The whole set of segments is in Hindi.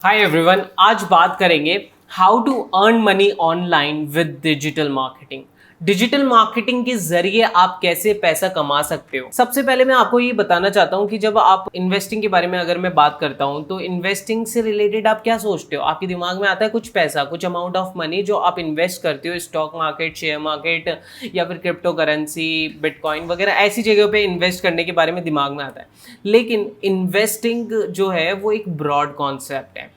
हाय एवरीवन, आज बात करेंगे how to earn money online with digital marketing. Digital marketing के जरिए आप कैसे पैसा कमा सकते हो। सबसे पहले मैं आपको ये बताना चाहता हूँ कि जब आप इन्वेस्टिंग के बारे में अगर मैं बात करता हूँ तो इन्वेस्टिंग से रिलेटेड आप क्या सोचते हो। आपके दिमाग में आता है कुछ पैसा, कुछ अमाउंट ऑफ मनी जो आप इन्वेस्ट करते हो स्टॉक मार्केट, शेयर मार्केट या फिर क्रिप्टो करेंसी, बिटकॉइन वगैरह ऐसी जगहों पे इन्वेस्ट करने के बारे में दिमाग में आता है। लेकिन इन्वेस्टिंग जो है वो एक ब्रॉड कॉन्सेप्ट है।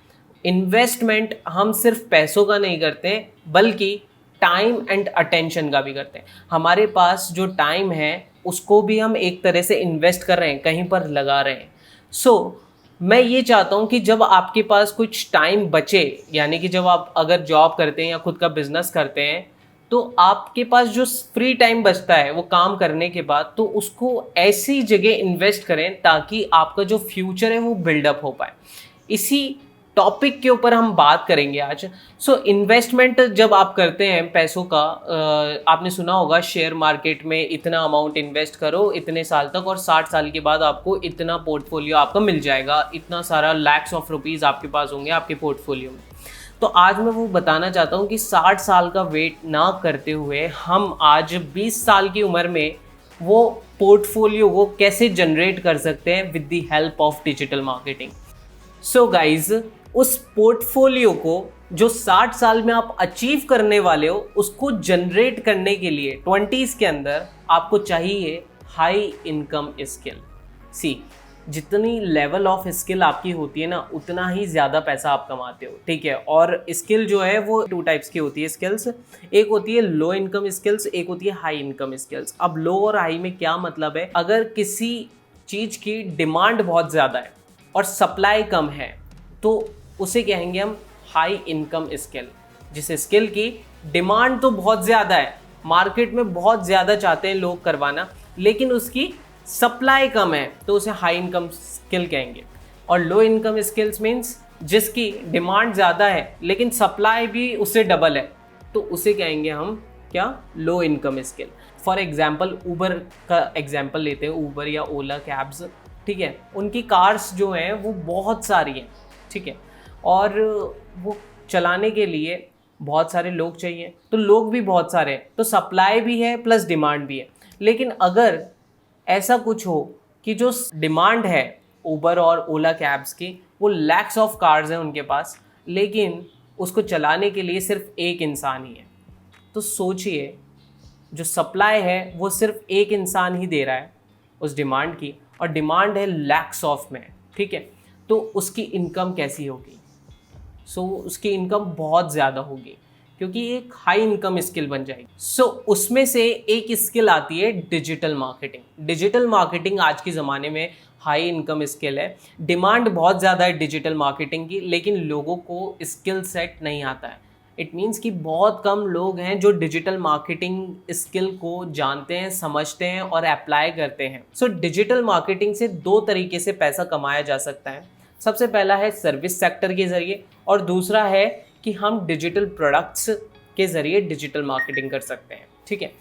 इन्वेस्टमेंट हम सिर्फ पैसों का नहीं करते बल्कि टाइम एंड अटेंशन का भी करते हैं। हमारे पास जो टाइम है उसको भी हम एक तरह से इन्वेस्ट कर रहे हैं, कहीं पर लगा रहे हैं। मैं ये चाहता हूँ कि जब आपके पास कुछ टाइम बचे, यानी कि जब आप अगर जॉब करते हैं या खुद का बिजनेस करते हैं तो आपके पास जो फ्री टाइम बचता है वो काम करने के बाद, तो उसको ऐसी जगह इन्वेस्ट करें ताकि आपका जो फ्यूचर है वो बिल्डअप हो पाए। इसी टॉपिक के ऊपर हम बात करेंगे आज। इन्वेस्टमेंट जब आप करते हैं पैसों का, आपने सुना होगा शेयर मार्केट में इतना अमाउंट इन्वेस्ट करो इतने साल तक और 60 साल के बाद आपको इतना पोर्टफोलियो आपका मिल जाएगा, इतना सारा लैक्स ऑफ रुपीज़ आपके पास होंगे आपके पोर्टफोलियो में। तो आज मैं वो बताना चाहता हूँ कि 60 साल का वेट ना करते हुए हम आज 20 साल की उम्र में वो पोर्टफोलियो को कैसे जनरेट कर सकते हैं with the help of digital marketing. Guys, उस पोर्टफोलियो को जो 60 साल में आप अचीव करने वाले हो उसको जनरेट करने के लिए 20s के अंदर आपको चाहिए हाई इनकम स्किल। जितनी लेवल ऑफ स्किल आपकी होती है ना उतना ही ज़्यादा पैसा आप कमाते हो, ठीक है। और स्किल जो है वो 2 टाइप्स की होती है स्किल्स। एक होती है लो इनकम स्किल्स, एक होती है हाई इनकम स्किल्स। अब लो और हाई में क्या मतलब है, अगर किसी चीज़ की डिमांड बहुत ज़्यादा है और सप्लाई कम है तो उसे कहेंगे हम हाई इनकम स्किल। जिस स्किल की डिमांड तो बहुत ज़्यादा है, मार्केट में बहुत ज़्यादा चाहते हैं लोग करवाना, लेकिन उसकी सप्लाई कम है तो उसे हाई इनकम स्किल कहेंगे। और लो इनकम स्किल्स मीन्स जिसकी डिमांड ज़्यादा है लेकिन सप्लाई भी उससे डबल है तो उसे कहेंगे हम क्या, low income skill. For example Uber का एग्जाम्पल लेते हैं, ऊबर या ओला कैब्स, ठीक है। उनकी कार्स जो हैं वो बहुत सारी हैं, ठीक है, और वो चलाने के लिए बहुत सारे लोग चाहिए, तो लोग भी बहुत सारे हैं तो सप्लाई भी है प्लस डिमांड भी है। लेकिन अगर ऐसा कुछ हो कि जो डिमांड है ऊबर और ओला कैब्स की वो लैक्स ऑफ कार्स हैं उनके पास, लेकिन उसको चलाने के लिए सिर्फ एक इंसान ही है, तो सोचिए जो सप्लाई है वो सिर्फ एक इंसान ही दे रहा है उस डिमांड की, और डिमांड है लैक्स ऑफ में, ठीक है। तो उसकी इनकम कैसी होगी। उसकी इनकम बहुत ज़्यादा होगी क्योंकि एक हाई इनकम स्किल बन जाएगी। उसमें से एक स्किल आती है डिजिटल मार्केटिंग। डिजिटल मार्केटिंग आज के ज़माने में हाई इनकम स्किल है। डिमांड बहुत ज़्यादा है डिजिटल मार्केटिंग की, लेकिन लोगों को स्किल सेट नहीं आता है। इट मीन्स कि बहुत कम लोग हैं जो डिजिटल मार्केटिंग स्किल को जानते हैं, समझते हैं और अप्लाई करते हैं। डिजिटल मार्केटिंग से 2 तरीके से पैसा कमाया जा सकता है। सबसे पहला है सर्विस सेक्टर के ज़रिए और दूसरा है कि हम डिजिटल प्रोडक्ट्स के ज़रिए डिजिटल मार्केटिंग कर सकते हैं, ठीक है।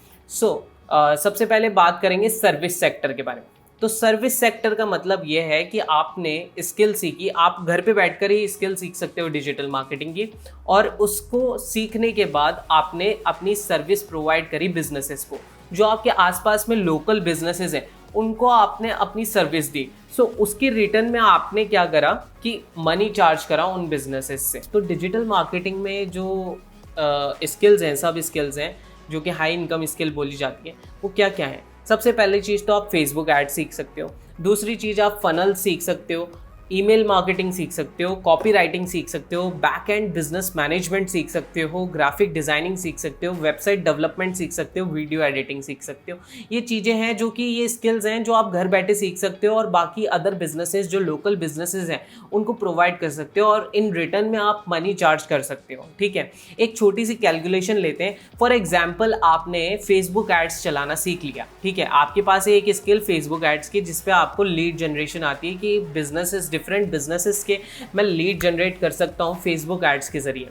सबसे पहले बात करेंगे सर्विस सेक्टर के बारे में। तो सर्विस सेक्टर का मतलब ये है कि आपने स्किल सीखी, आप घर पे बैठकर ही स्किल सीख सकते हो डिजिटल मार्केटिंग की, और उसको सीखने के बाद आपने अपनी सर्विस प्रोवाइड करी बिजनेसेस को। जो आपके आसपास में लोकल बिजनेसेस हैं उनको आपने अपनी सर्विस दी। उसकी रिटर्न में आपने क्या करा कि मनी चार्ज करा उन बिजनेसेस से। तो डिजिटल मार्केटिंग में जो स्किल्स हैं, सब स्किल्स हैं जो कि हाई इनकम स्किल बोली जाती है, वो क्या क्या है। सबसे पहली चीज़ तो आप फेसबुक ऐड सीख सकते हो। दूसरी चीज़ आप फनल सीख सकते हो, ईमेल मार्केटिंग सीख सकते हो, कॉपी राइटिंग सीख सकते हो, बैक एंड बिजनेस मैनेजमेंट सीख सकते हो, ग्राफिक डिज़ाइनिंग सीख सकते हो, वेबसाइट डेवलपमेंट सीख सकते हो, वीडियो एडिटिंग सीख सकते हो। ये चीज़ें हैं जो कि ये स्किल्स हैं जो आप घर बैठे सीख सकते हो और बाकी अदर बिजनेसेस जो लोकल बिजनेसेस हैं उनको प्रोवाइड कर सकते हो और इन रिटर्न में आप मनी चार्ज कर सकते हो, ठीक है। एक छोटी सी कैलकुलेशन लेते हैं। फॉर एग्जाम्पल आपने फेसबुक एड्स चलाना सीख लिया, ठीक है। आपके पास एक स्किल फेसबुक एड्स की जिस पे आपको लीड जनरेशन आती है कि बिजनेसेस, डिफरेंट बिजनेसेस के मैं लीड जनरेट कर सकता हूँ फेसबुक एड्स के ज़रिए।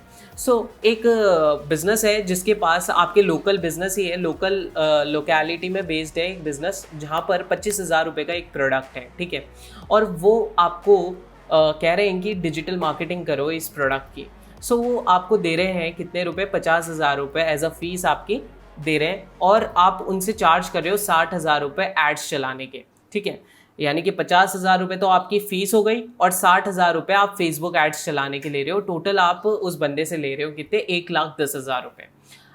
एक बिजनेस है जिसके पास आपके लोकल बिजनेस ही है, लोकल लोकेलिटी में बेस्ड है एक बिजनेस जहाँ पर 25,000 रुपये का एक प्रोडक्ट है, ठीक है। और वो आपको कह रहे हैं कि डिजिटल मार्केटिंग करो इस प्रोडक्ट की। सो वो आपको दे रहे हैं कितने रुपए, 50,000 रुपये एज अ फीस आपकी दे रहे हैं, और आप उनसे चार्ज कर रहे हो 60,000 रुपये एड्स चलाने के। ठीक है, यानी कि 50,000 रुपये तो आपकी फीस हो गई और 60,000 रुपये आप फेसबुक एड्स चलाने के ले रहे हो। टोटल आप उस बंदे से ले रहे हो कितने, 1,10,000 रुपये।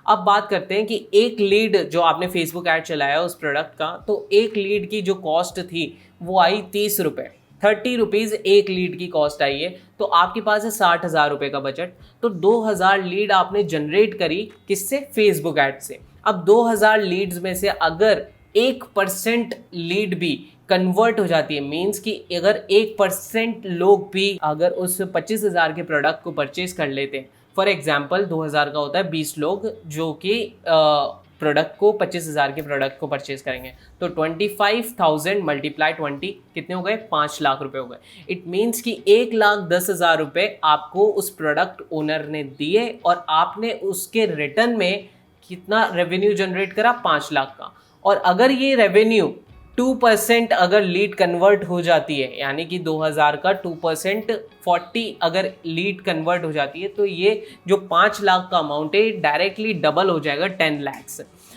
अब बात करते हैं कि एक लीड जो आपने फेसबुक ऐड चलाया उस प्रोडक्ट का, तो एक लीड की जो कॉस्ट थी वो आई 30 रुपये, 30 रुपीज़ एक लीड की कॉस्ट आई है। तो आपके पास है 60,000 रुपये का बजट, तो 2,000 लीड आपने जनरेट करी किससे, फेसबुक ऐड से। अब 2,000 लीड्स में से अगर 1% लीड भी कन्वर्ट हो जाती है, मीन्स कि अगर 1% लोग भी अगर उस 25,000 के प्रोडक्ट को परचेज कर लेते हैं, फॉर एग्जाम्पल 2,000 का होता है, 20 लोग जो कि प्रोडक्ट को 25,000 के प्रोडक्ट को परचेज करेंगे, तो 25,000 मल्टीप्लाई 20 कितने हो गए, 5 लाख रुपए हो गए। इट मीन्स कि 1,10,000 रुपये आपको उस प्रोडक्ट ओनर ने दिए और आपने उसके रिटर्न में कितना रेवेन्यू जनरेट करा, 5 लाख का। और अगर ये रेवेन्यू 2% अगर लीड कन्वर्ट हो जाती है, यानी कि 2,000 का 2% 40 अगर लीड कन्वर्ट हो जाती है, तो ये जो 5 लाख का अमाउंट है डायरेक्टली डबल हो जाएगा 10 लाख।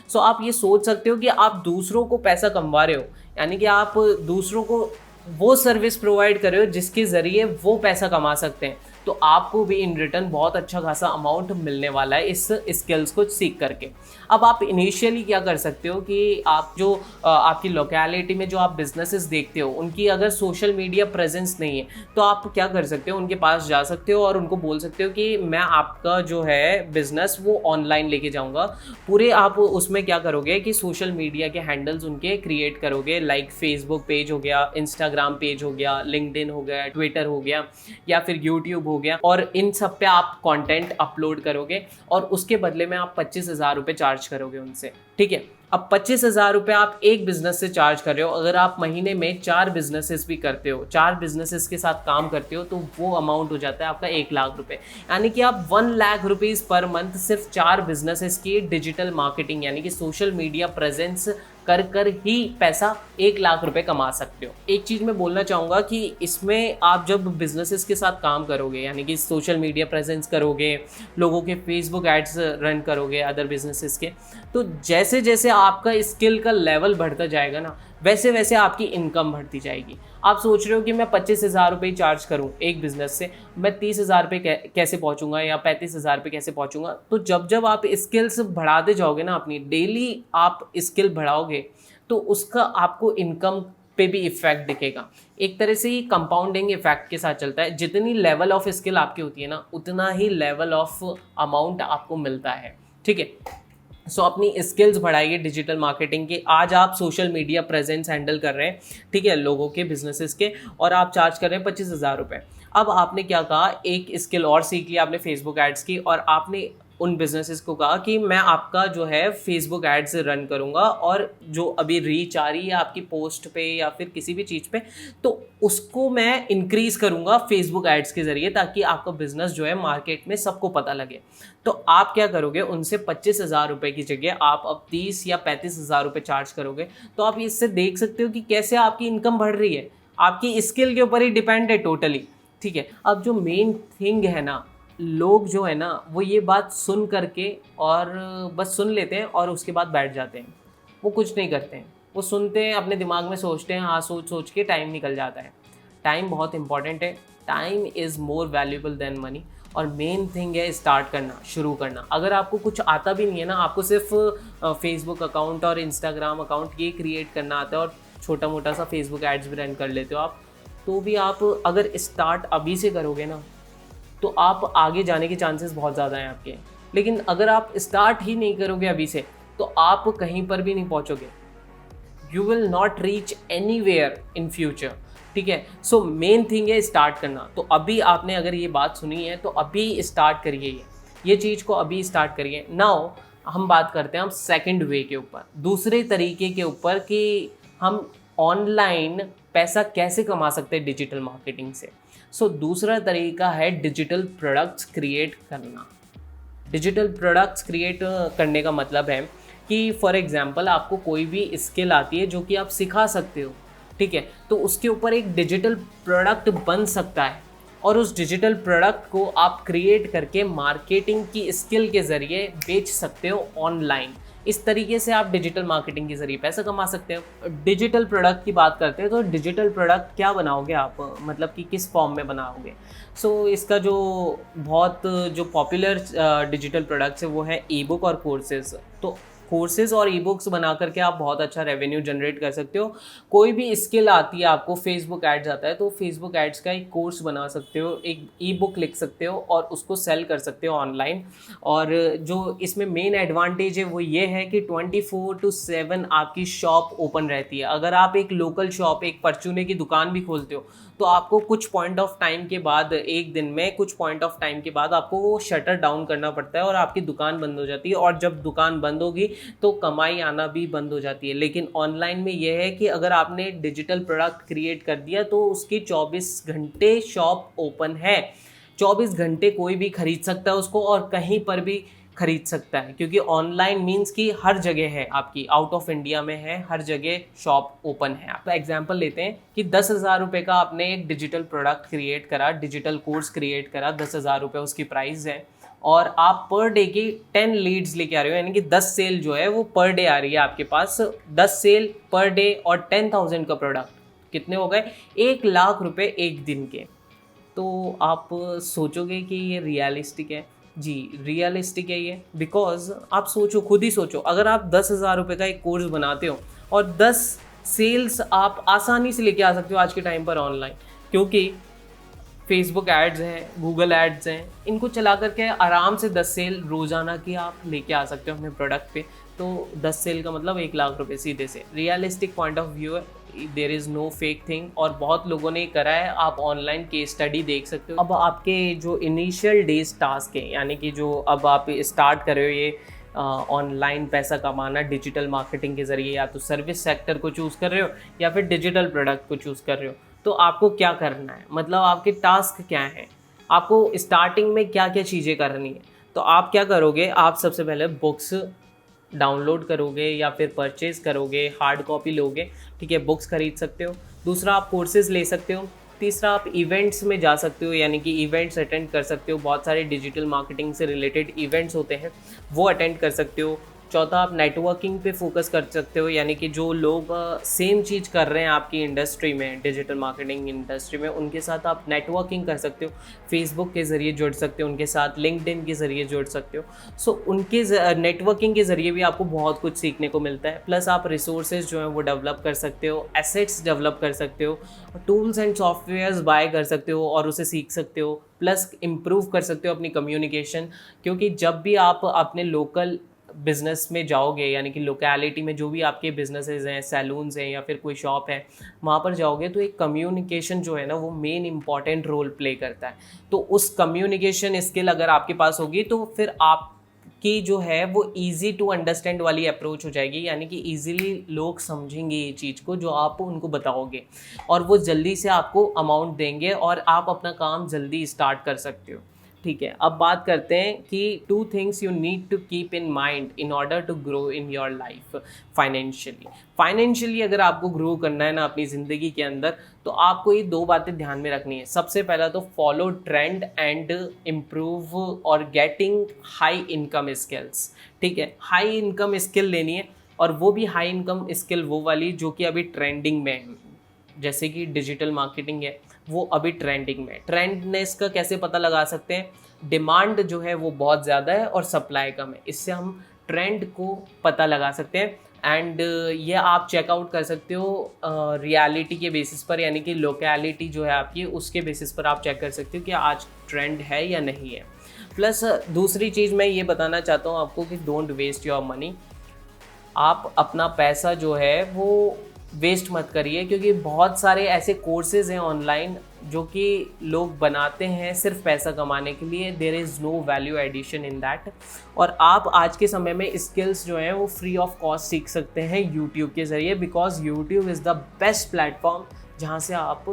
सो आप ये सोच सकते हो कि आप दूसरों को पैसा कमवा रहे हो, यानी कि आप दूसरों को वो सर्विस प्रोवाइड कर रहे हो जिसके ज़रिए वो पैसा कमा सकते हैं, तो आपको भी इन रिटर्न बहुत अच्छा खासा अमाउंट मिलने वाला है इस स्किल्स को सीख करके। अब आप इनिशियली क्या कर सकते हो कि आप जो आपकी लोकेलिटी में जो आप बिजनेसेस देखते हो उनकी अगर सोशल मीडिया प्रेजेंस नहीं है, तो आप क्या कर सकते हो, उनके पास जा सकते हो और उनको बोल सकते हो कि मैं आपका जो है बिजनेस वो ऑनलाइन लेके जाऊँगा। पूरे आप उसमें क्या करोगे कि सोशल मीडिया के हैंडल्स उनके क्रिएट करोगे, लाइक फेसबुक पेज हो गया, इंस्टाग्राम पेज हो गया, लिंक्डइन हो गया, ट्विटर हो गया, या फिर यूट्यूब हो गया, और इन सब पे आप कंटेंट अपलोड करोगे और उसके बदले में आप 25,000 रुपये चार्ज करोगे उनसे। ठीक है, अब 25,000 रुपये आप एक बिजनेस से चार्ज कर रहे हो, अगर आप महीने में 4 बिजनेसेस भी करते हो, 4 बिजनेसेस के साथ काम करते हो, तो वो अमाउंट हो जाता है आपका 1,00,000 रुपये। यानी कि आप 1,00,000 रुपीज़ पर मंथ सिर्फ 4 बिजनेसेस की डिजिटल मार्केटिंग यानी कि सोशल मीडिया प्रेजेंस कर ही पैसा 1,00,000 रुपये कमा सकते हो। एक चीज़ मैं बोलना चाहूँगा कि इसमें आप जब बिजनेसेस के साथ काम करोगे, यानी कि सोशल मीडिया प्रेजेंस करोगे, लोगों के फेसबुक एड्स रन करोगे अदर बिजनेसेस के, तो जैसे जैसे आपका स्किल का लेवल बढ़ता जाएगा ना, वैसे वैसे आपकी इनकम बढ़ती जाएगी। आप सोच रहे हो कि मैं 25,000 रुपये चार्ज करूं एक बिजनेस से, मैं 30,000 पे कैसे पहुंचूंगा या 35,000 पे कैसे पहुंचूंगा। तो जब जब आप स्किल्स बढ़ाते जाओगे ना, अपनी डेली आप स्किल बढ़ाओगे, तो उसका आपको इनकम पे भी इफेक्ट दिखेगा। एक तरह से ही कंपाउंडिंग इफेक्ट के साथ चलता है, जितनी लेवल ऑफ स्किल आपकी होती है ना, उतना ही लेवल ऑफ अमाउंट आपको मिलता है। ठीक है, सो अपनी स्किल्स बढ़ाइए डिजिटल मार्केटिंग की। आज आप सोशल मीडिया प्रेजेंस हैंडल कर रहे हैं, ठीक है, लोगों के बिजनेसेस के, और आप चार्ज कर रहे हैं 25,000 रुपये। अब आपने क्या कहा, एक स्किल और सीख लिया आपने फेसबुक एड्स की, और आपने उन बिजनेसेस को कहा कि मैं आपका जो है फेसबुक एड्स रन करूंगा, और जो अभी रीच आ रही है आपकी पोस्ट पे या फिर किसी भी चीज़ पे, तो उसको मैं इंक्रीज करूंगा फेसबुक एड्स के जरिए, ताकि आपका बिजनेस जो है मार्केट में सबको पता लगे। तो आप क्या करोगे, उनसे 25,000 रुपये की जगह आप अब 30 या 35,000 रुपये चार्ज करोगे। तो आप इससे देख सकते हो कि कैसे आपकी इनकम बढ़ रही है, आपकी स्किल के ऊपर ही डिपेंड है टोटली। ठीक है, अब जो मेन थिंग है ना, लोग जो है ना वो ये बात सुन करके और बस सुन लेते हैं और उसके बाद बैठ जाते हैं, वो कुछ नहीं करते हैं, वो सुनते हैं, अपने दिमाग में सोचते हैं, हाँ सोच सोच के टाइम निकल जाता है। टाइम बहुत इंपॉर्टेंट है, time is more valuable then money. और मेन थिंग है स्टार्ट करना, शुरू करना। अगर आपको कुछ आता भी नहीं है ना, आपको सिर्फ फेसबुक अकाउंट और इंस्टाग्राम अकाउंट ये क्रिएट करना आता है और छोटा मोटा सा फेसबुक एड्स भी रन कर लेते हो आप, तो भी आप अगर स्टार्ट अभी से करोगे ना, तो आप आगे जाने के चांसेस बहुत ज़्यादा हैं आपके। लेकिन अगर आप स्टार्ट ही नहीं करोगे अभी से, तो आप कहीं पर भी नहीं पहुंचोगे। You will not reach anywhere in future. ठीक है, सो मेन थिंग है स्टार्ट करना। तो अभी आपने अगर ये बात सुनी है तो अभी स्टार्ट करिए, ये चीज़ को अभी स्टार्ट करिए। नाउ हम बात करते हैं हम सेकंड वे के ऊपर, दूसरे तरीके के ऊपर, कि हम ऑनलाइन पैसा कैसे कमा सकते हैं डिजिटल मार्केटिंग से। सो दूसरा तरीका है डिजिटल प्रोडक्ट्स क्रिएट करना। डिजिटल प्रोडक्ट्स क्रिएट करने का मतलब है कि फॉर एग्जांपल आपको कोई भी स्किल आती है जो कि आप सिखा सकते हो, ठीक है, तो उसके ऊपर एक डिजिटल प्रोडक्ट बन सकता है और उस डिजिटल प्रोडक्ट को आप क्रिएट करके मार्केटिंग की स्किल के ज़रिए बेच सकते हो ऑनलाइन। इस तरीके से आप डिजिटल मार्केटिंग के ज़रिए पैसा कमा सकते हो। डिजिटल प्रोडक्ट की बात करते हैं तो डिजिटल प्रोडक्ट क्या बनाओगे आप, मतलब कि किस फॉर्म में बनाओगे। इसका जो बहुत जो पॉपुलर डिजिटल प्रोडक्ट्स है वो है ई बुक और कोर्सेज। तो कोर्सेज और ई बुक्स बना करके आप बहुत अच्छा रेवेन्यू जनरेट कर सकते हो। कोई भी स्किल आती है आपको, फेसबुक एड्स आता है तो फेसबुक एड्स का एक कोर्स बना सकते हो, एक ई बुक लिख सकते हो और उसको सेल कर सकते हो ऑनलाइन। और जो इसमें मेन एडवांटेज है वो ये है कि 24/7 आपकी शॉप ओपन रहती है। अगर आप एक लोकल शॉप, एक परचूने की दुकान भी खोलते हो तो आपको कुछ पॉइंट ऑफ टाइम के बाद, एक दिन में कुछ पॉइंट ऑफ टाइम के बाद आपको वो शटर डाउन करना पड़ता है और आपकी दुकान बंद हो जाती है। और जब दुकान बंद होगी तो कमाई आना भी बंद हो जाती है। लेकिन ऑनलाइन में यह है कि अगर आपने डिजिटल प्रोडक्ट क्रिएट कर दिया तो उसकी 24 घंटे शॉप ओपन है। 24 घंटे कोई भी खरीद सकता है उसको और कहीं पर भी खरीद सकता है, क्योंकि ऑनलाइन मीन्स कि हर जगह है, आपकी आउट ऑफ इंडिया में है, हर जगह शॉप ओपन है। आप एग्जांपल लेते हैं कि 10,000 रुपये का आपने एक डिजिटल प्रोडक्ट क्रिएट करा, डिजिटल कोर्स क्रिएट करा, 10,000 रुपये उसकी प्राइस है और आप पर डे की 10 लीड्स लेके आ रहे हो, यानी कि 10 सेल जो है वो पर डे आ रही है आपके पास। 10 सेल पर डे और 10,000 का प्रोडक्ट कितने हो गए? 1,00,000 रुपये एक दिन के। तो आप सोचोगे कि ये रियलिस्टिक है? जी रियलिस्टिक है ये, बिकॉज आप सोचो, खुद ही सोचो, अगर आप 10,000 रुपये का एक कोर्स बनाते हो और 10 सेल्स आप आसानी से लेके आ सकते हो आज के टाइम पर ऑनलाइन, क्योंकि फेसबुक एड्स हैं, गूगल एड्स हैं, इनको चला करके आराम से 10 सेल रोज़ाना की आप लेके आ सकते हो अपने प्रोडक्ट पे। तो 10 सेल का मतलब 1,00,000 रुपये सीधे से। रियलिस्टिक पॉइंट ऑफ व्यू है, there is no fake thing और बहुत लोगों ने करा है। आप ऑनलाइन केस स्टडी देख सकते हो। अब आपके जो इनिशियल डेज टास्क है, यानी कि जो अब आप स्टार्ट कर रहे हो ये ऑनलाइन पैसा कमाना डिजिटल मार्केटिंग के ज़रिए, या तो सर्विस सेक्टर को चूज़ कर रहे हो या फिर डिजिटल प्रोडक्ट को चूज़ कर रहे हो, तो आपको क्या करना है, मतलब आपके टास्क क्या हैं, आपको स्टार्टिंग में क्या क्या चीज़ें करनी है। तो आप क्या करोगे, आप सबसे पहले बुक्स डाउनलोड करोगे या फिर परचेज़ करोगे, हार्ड कॉपी लोगे, ठीक है, बुक्स खरीद सकते हो। दूसरा, आप कोर्सेज़ ले सकते हो। तीसरा, आप इवेंट्स में जा सकते हो, यानी कि इवेंट्स अटेंड कर सकते हो। बहुत सारे डिजिटल मार्केटिंग से रिलेटेड इवेंट्स होते हैं, वो अटेंड कर सकते हो। चौथा, आप नेटवर्किंग पे फोकस कर सकते हो, यानी कि जो लोग सेम चीज़ कर रहे हैं आपकी इंडस्ट्री में, डिजिटल मार्केटिंग इंडस्ट्री में, उनके साथ आप नेटवर्किंग कर सकते हो। फेसबुक के ज़रिए जुड़ सकते हो उनके साथ, लिंक्डइन के ज़रिए जुड़ सकते हो। उनके नेटवर्किंग के ज़रिए भी आपको बहुत कुछ सीखने को मिलता है। प्लस आप रिसोर्सेज जो हैं वो डेवलप कर सकते हो, एसेट्स डेवलप कर सकते हो, टूल्स एंड सॉफ्टवेयर्स बाय कर सकते हो और उसे सीख सकते हो। प्लस इम्प्रूव कर सकते हो अपनी कम्युनिकेशन, क्योंकि जब भी आप अपने लोकल बिज़नेस में जाओगे, यानी कि लोकेलिटी में जो भी आपके बिजनेसेस हैं, सैलून्स हैं या फिर कोई शॉप है, वहाँ पर जाओगे तो एक कम्युनिकेशन जो है ना वो मेन इंपॉर्टेंट रोल प्ले करता है। तो उस कम्युनिकेशन स्किल अगर आपके पास होगी तो फिर आपकी जो है वो ईजी टू अंडरस्टैंड वाली अप्रोच हो जाएगी, यानी कि ईजिली लोग समझेंगे ये चीज़ को जो आप उनको बताओगे और वो जल्दी से आपको अमाउंट देंगे और आप अपना काम जल्दी स्टार्ट कर सकते हो। ठीक है, अब बात करते हैं कि 2 things you need to keep in mind in order to grow in your life financially. अगर आपको ग्रो करना है ना अपनी ज़िंदगी के अंदर, तो आपको ये 2 बातें ध्यान में रखनी है। सबसे पहला तो फॉलो ट्रेंड एंड इम्प्रूव और गेटिंग हाई इनकम स्किल्स। ठीक है, हाई इनकम स्किल लेनी है और वो भी हाई इनकम स्किल वो वाली जो कि अभी ट्रेंडिंग में है, जैसे कि डिजिटल मार्केटिंग है, वो अभी ट्रेंडिंग में। ट्रेंडनेस का कैसे पता लगा सकते हैं? डिमांड जो है वो बहुत ज़्यादा है और सप्लाई कम है, इससे हम ट्रेंड को पता लगा सकते हैं। एंड ये आप चेकआउट कर सकते हो रियलिटी के बेसिस पर, यानी कि लोकेलिटी जो है आपकी उसके बेसिस पर आप चेक कर सकते हो कि आज ट्रेंड है या नहीं है। प्लस दूसरी चीज़ मैं ये बताना चाहता हूँ आपको कि डोंट वेस्ट योर मनी। आप अपना पैसा जो है वो वेस्ट मत करिए, क्योंकि बहुत सारे ऐसे कोर्सेज़ हैं ऑनलाइन जो कि लोग बनाते हैं सिर्फ पैसा कमाने के लिए। There is no value addition in that. और आप आज के समय में स्किल्स जो हैं वो फ्री ऑफ कॉस्ट सीख सकते हैं यूट्यूब के ज़रिए, because YouTube is the best platform जहाँ से आप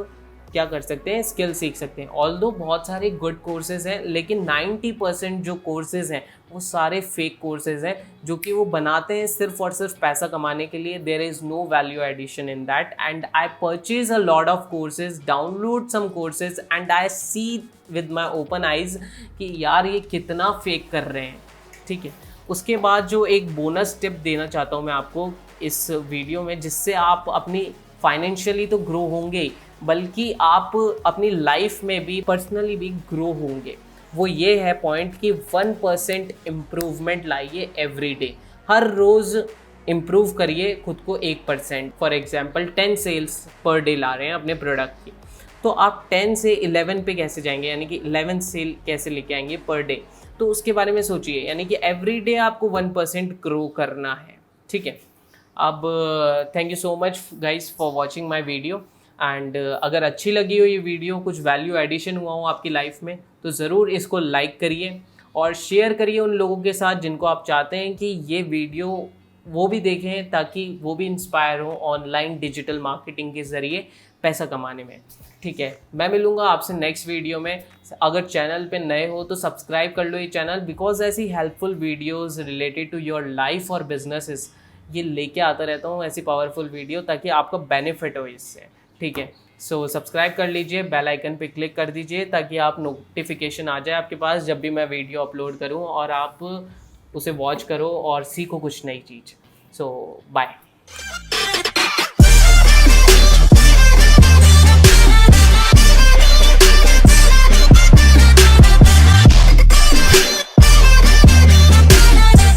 क्या कर सकते हैं, स्किल सीख सकते हैं। ऑल्दो बहुत सारे गुड कोर्सेज हैं, लेकिन 90% जो कोर्सेज हैं वो सारे फेक कोर्सेज हैं, जो कि वो बनाते हैं सिर्फ और सिर्फ पैसा कमाने के लिए। There is no value addition in that, and I purchase a lot of courses, download some courses, and I see with my open eyes कि यार ये कितना फेक कर रहे हैं। ठीक है, उसके बाद जो एक बोनस टिप देना चाहता हूँ मैं आपको इस वीडियो में, जिससे आप अपनी फाइनेंशियली तो ग्रो होंगे, बल्कि आप अपनी लाइफ में भी पर्सनली भी ग्रो होंगे। वो ये है पॉइंट कि 1% इम्प्रूवमेंट लाइए एवरी डे। हर रोज़ इम्प्रूव करिए खुद को 1%। For example 10 sales per day ला रहे हैं अपने प्रोडक्ट की, तो आप 10 से 11 पे कैसे जाएंगे, यानी कि 11 सेल कैसे लेके आएंगे पर डे, तो उसके बारे में सोचिए। यानी कि एवरी डे आपको 1% ग्रो करना है। ठीक है, अब thank you so much guys for watching my video, and अगर अच्छी लगी हो ये वीडियो, कुछ वैल्यू एडिशन हुआ हो आपकी लाइफ में, तो ज़रूर इसको लाइक करिए और शेयर करिए उन लोगों के साथ जिनको आप चाहते हैं कि ये वीडियो वो भी देखें, ताकि वो भी इंस्पायर हो ऑनलाइन डिजिटल मार्केटिंग के ज़रिए पैसा कमाने में। ठीक है, मैं मिलूँगा आपसे नेक्स्ट वीडियो में। अगर चैनल पे नए हो तो सब्सक्राइब कर लो ये चैनल, बिकॉज ऐसी helpful videos related to your life और बिजनेसेस ये लेके आता रहता हूँ, ऐसी पावरफुल वीडियो, ताकि आपको बेनिफिट हो इससे। ठीक है, सो सब्सक्राइब कर लीजिए, बेल आइकन पे क्लिक कर दीजिए, ताकि आप नोटिफिकेशन आ जाए आपके पास जब भी मैं वीडियो अपलोड करूँ, और आप उसे वॉच करो और सीखो कुछ नई चीज़। सो बाय।